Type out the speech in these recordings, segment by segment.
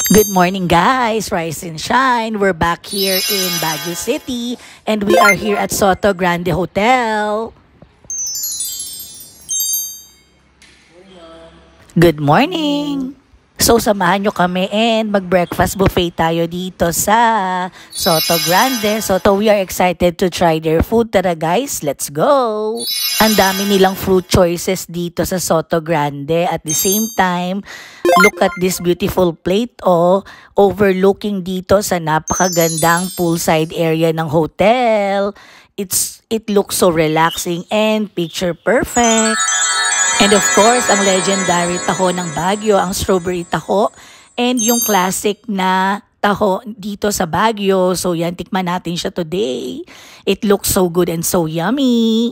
Good morning, guys. Rise and shine. We're back here in Baguio City and we are here at Soto Grande Hotel. Good morning. So, samahan nyo kami and mag-breakfast buffet tayo dito sa Soto Grande. So, we are excited to try their food. Tara guys, let's go! Ang dami nilang fruit choices dito sa Soto Grande. At the same time, look at this beautiful plate overlooking dito sa napakagandang poolside area ng hotel. It looks so relaxing and picture perfect. And of course, ang legendary taho ng Baguio, ang strawberry taho, and yung classic na taho dito sa Baguio. So yan, tikman natin siya today. It looks so good and so yummy.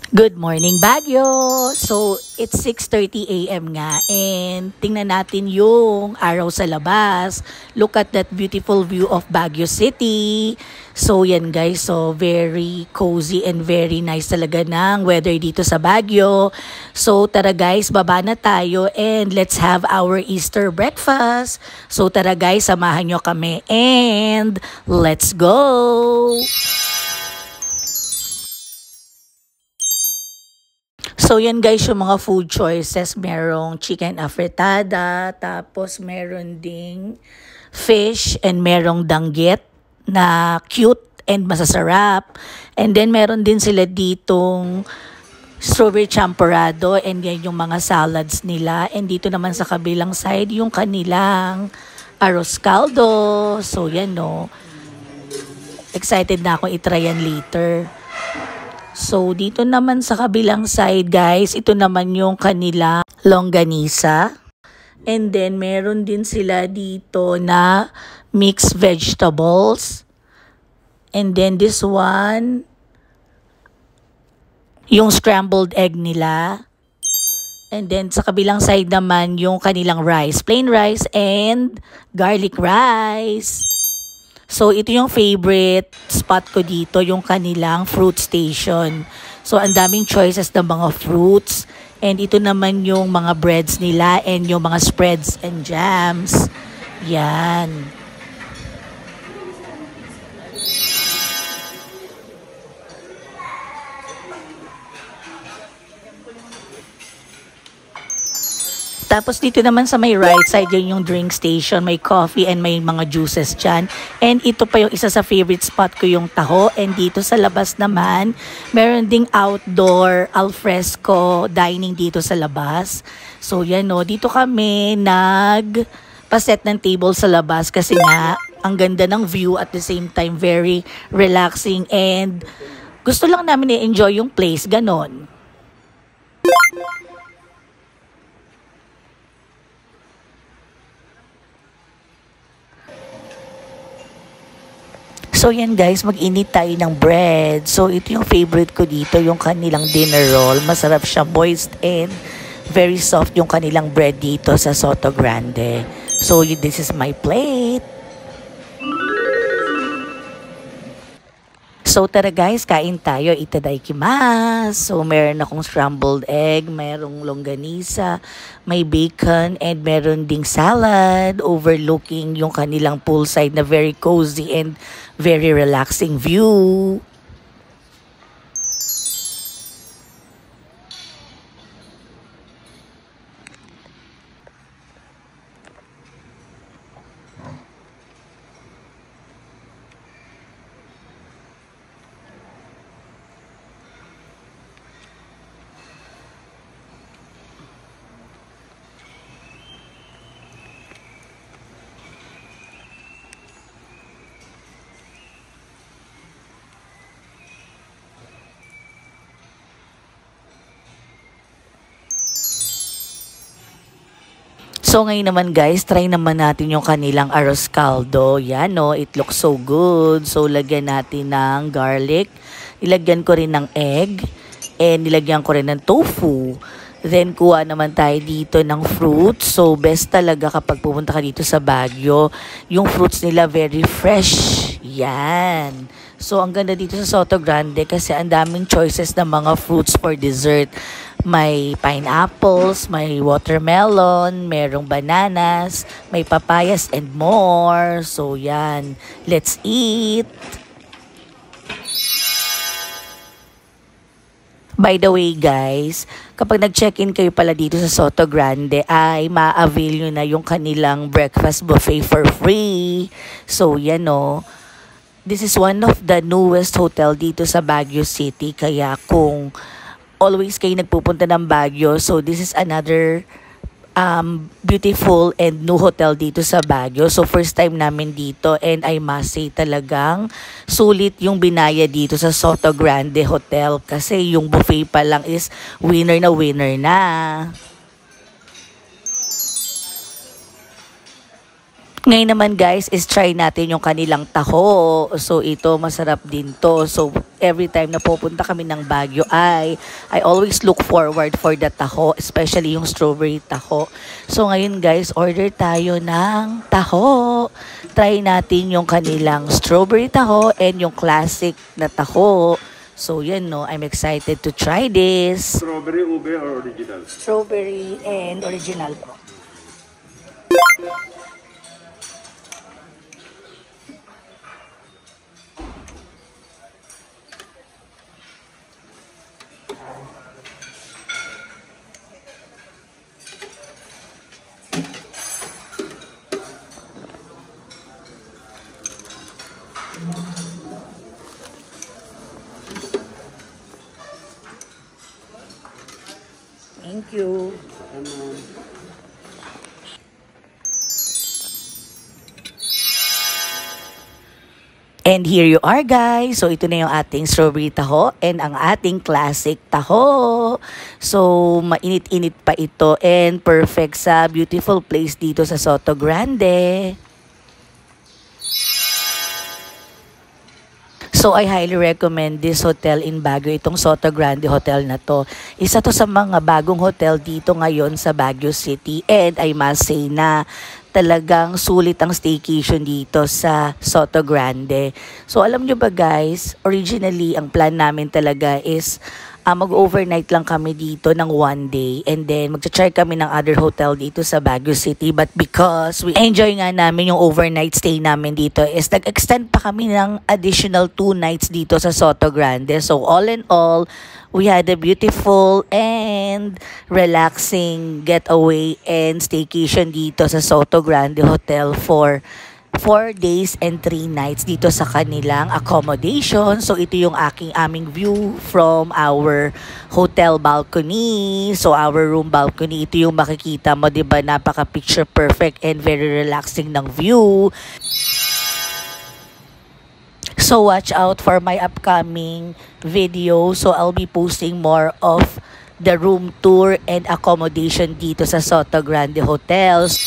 Good morning, Baguio! So, it's 6:30 a.m. nga and tingnan natin yung araw sa labas. Look at that beautiful view of Baguio City. So, yan guys. So, very cozy and very nice talaga ng weather dito sa Baguio. So, tara guys, baba na tayo and let's have our Easter breakfast. So, tara guys, samahan nyo kami and let's go! So, yan guys yung mga food choices. Merong chicken afritada, tapos meron ding fish, and merong danggit na cute and masasarap. And then, meron din sila ditong strawberry champorado, and yan yung mga salads nila. And dito naman sa kabilang side, yung kanilang arroz caldo. So, yan no. Excited na ako itry yan later. So, dito naman sa kabilang side, guys, ito naman yung kanila longganisa. And then, meron din sila dito na mixed vegetables. And then, this one, yung scrambled egg nila. And then, sa kabilang side naman, yung kanilang rice. Plain rice and garlic rice. So, ito yung favorite spot ko dito, yung kanilang fruit station. So, ang daming choices ng mga fruits. And ito naman yung mga breads nila and yung mga spreads and jams. Yan. Tapos dito naman sa may right side, yun yung drink station. May coffee and may mga juices dyan. And ito pa yung isa sa favorite spot ko, yung taho. And dito sa labas naman, meron ding outdoor alfresco dining dito sa labas. So yan o, dito kami nagpaset ng table sa labas kasi nga ang ganda ng view at the same time very relaxing. And gusto lang namin i-enjoy yung place, ganon. So yan guys, mag-init tayo ng bread. So ito yung favorite ko dito, yung kanilang dinner roll. Masarap siya, moist and very soft yung kanilang bread dito sa Soto Grande. So this is my plate. So tara guys, kain tayo. Itadakimasu. So meron akong scrambled egg, merong longganisa, may bacon, and meron ding salad overlooking yung kanilang poolside na very cozy and very relaxing view. So ngayon naman guys, try naman natin yung kanilang arroz caldo. Yan no, it looks so good. So lagyan natin ng garlic. Nilagyan ko rin ng egg. And nilagyan ko rin ng tofu. Then kuha naman tayo dito ng fruits. So best talaga kapag pumunta ka dito sa Baguio. Yung fruits nila very fresh. Yan. So ang ganda dito sa Soto Grande kasi ang daming choices ng mga fruits for dessert. May pineapples, may watermelon, merong bananas, may papayas and more. So yan, let's eat! By the way guys, kapag nag-check-in kayo pala dito sa Soto Grande ay ma-avail nyo na yung kanilang breakfast buffet for free. So yan o. This is one of the newest hotel dito sa Baguio City. Kaya kung always kayo nagpupunta ng Baguio, so this is another beautiful and new hotel dito sa Baguio. So first time namin dito and I must say talagang sulit yung binaya dito sa Soto Grande Hotel kasi yung buffet pa lang is winner na winner na. Ngayon naman guys is try natin yung kanilang taho. So ito masarap din to. So every time na pupunta kami ng Baguio I always look forward for the taho, especially yung strawberry taho. So ngayon guys, order tayo ng taho. Try natin yung kanilang strawberry taho and yung classic na taho. So yan no, I'm excited to try this. Strawberry, ube, or original? Strawberry and original po. Thank you. And here you are guys. So ito na yung ating strawberry taho and ang ating classic taho. So mainit-init pa ito and perfect sa beautiful place dito sa Soto Grande. So I highly recommend this hotel in Baguio, itong Soto Grande Hotel na to. Isa to sa mga bagong hotel dito ngayon sa Baguio City and I must say na talagang sulit ang staycation dito sa Soto Grande. So alam nyo ba guys, originally ang plan namin talaga is mag-overnight lang kami dito ng one day and then mag-try kami ng other hotel dito sa Baguio City, but because we enjoy nga namin yung overnight stay namin dito is nag-extend pa kami ng additional 2 nights dito sa Soto Grande. So all in all, we had a beautiful and relaxing getaway and staycation dito sa Soto Grande Hotel for 4 days and 3 nights dito sa kanilang accommodation. So ito yung aming view from our hotel balcony. So our room balcony, ito yung makikita mo, 'di ba? Napaka picture perfect and very relaxing ng view. So watch out for my upcoming video. So I'll be posting more of the room tour and accommodation dito sa Soto Grande Hotels.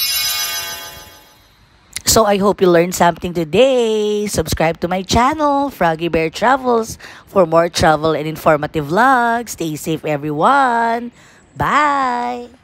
So I hope you learned something today. Subscribe to my channel, Froggy Bear Travels, for more travel and informative vlogs. Stay safe everyone. Bye!